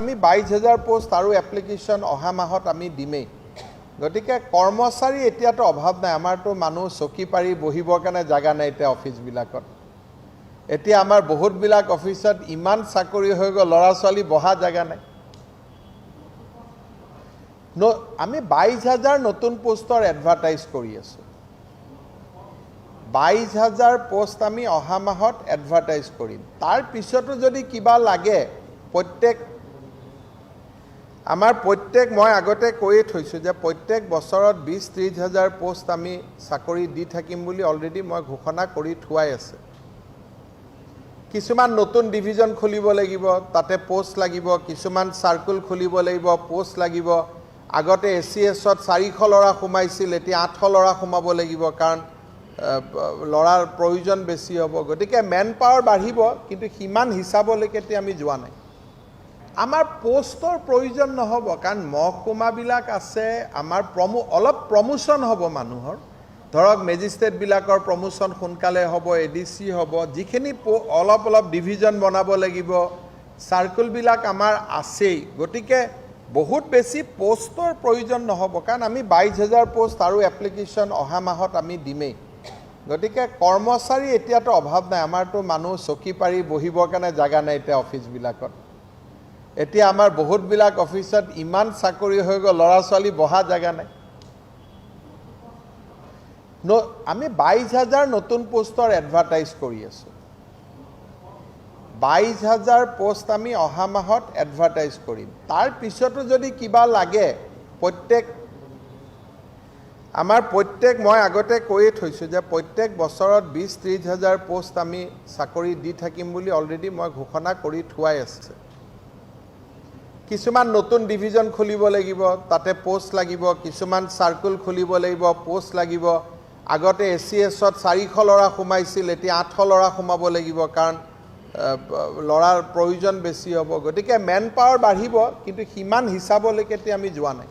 আমি 22,000 পোষ্ট আৰু এপ্লিকেশ্যন অহা মাহত আমি দিমেই। গতিকে কৰ্মচাৰী এতিয়াতো অভাৱ নাই। আমাৰতো মানুহ চকী পাৰি বহিবৰ কাৰণে জাগা নাই এতিয়া অফিচবিলাকত। এতিয়া আমাৰ বহুতবিলাক অফিচত ইমান চাকৰি হৈ গ'ল, ল'ৰা ছোৱালী বহা জাগা নাই। আমি 22,000 নতুন পোষ্টৰ এডভাৰটাইজ কৰি আছোঁ। 22,000 পোষ্ট আমি অহা মাহত এডভাৰটাইজ কৰিম। তাৰ পিছতো যদি কিবা লাগে মই আগতে কৈয়ে থৈছোঁ যে প্ৰত্যেক বছৰত 20-30,000 পোষ্ট আমি চাকৰি দি থাকিম বুলি অলৰেডি মই ঘোষণা কৰি থোৱাই আছে। কিছুমান নতুন ডিভিজন খুলিব লাগিব, তাতে পোষ্ট লাগিব। কিছুমান চাৰ্কুল খুলিব লাগিব, পোষ্ট লাগিব। আগতে ACS-ত 400 ল'ৰা সোমাইছিল, এতিয়া 800 ল'ৰা সোমাব লাগিব, কাৰণ ল'ৰাৰ প্ৰয়োজন বেছি হ'ব। গতিকে মেন পাৱাৰ বাঢ়িব, কিন্তু সিমান হিচাপলৈকে এতিয়া আমি যোৱা নাই। আমাৰ পোষ্টৰ প্ৰয়োজন নহ'ব, কাৰণ মহকুমাবিলাক আছে। আমাৰ অলপ প্ৰমোশ্যন হ'ব মানুহৰ। ধৰক মেজিষ্ট্ৰেটবিলাকৰ প্ৰমোশ্যন সোনকালে হ'ব, ADC হ'ব। যিখিনি অলপ ডিভিজন বনাব লাগিব, চাৰ্কুলবিলাক আমাৰ আছেই। গতিকে বহুত বেছি পোষ্টৰ প্ৰয়োজন নহ'ব, কাৰণ আমি 22,000 পোষ্ট আৰু এপ্লিকেশ্যন অহা মাহত আমি দিমেই। গতিকে কৰ্মচাৰী এতিয়াতো অভাৱ নাই। আমাৰতো মানুহ চকী পাৰি বহিবৰ কাৰণে জাগা নাই এতিয়া অফিচবিলাকত। এতিয়া আমাৰ বহুতবিলাক অফিচত ইমান চাকৰি হৈ গ'ল, ল'ৰা ছোৱালী বহা জাগা নাই। আমি 22,000 নতুন পোষ্টৰ এডভাৰটাইজ কৰি আছোঁ। 22,000 পোষ্ট আমি অহা মাহত এডভাৰটাইজ কৰিম। তাৰ পিছতো যদি কিবা লাগে মই আগতে কৈয়ে থৈছোঁ যে প্ৰত্যেক বছৰত 20-30,000 পোষ্ট আমি চাকৰি দি থাকিম বুলি অলৰেডি মই ঘোষণা কৰি থোৱাই আছে। কিছুমান নতুন ডিভিজন খুলিব লাগিব, তাতে পোষ্ট লাগিব। কিছুমান চাৰ্কুল খুলিব লাগিব, পোষ্ট লাগিব। আগতে ACS-ত 400 ল'ৰা সোমাইছিল, এতিয়া 800 ল'ৰা সোমাব লাগিব, কাৰণ ল'ৰাৰ প্ৰয়োজন বেছি হ'ব। গতিকে মেন পাৱাৰ বাঢ়িব, কিন্তু সিমান হিচাপলৈকে এতিয়া আমি যোৱা নাই।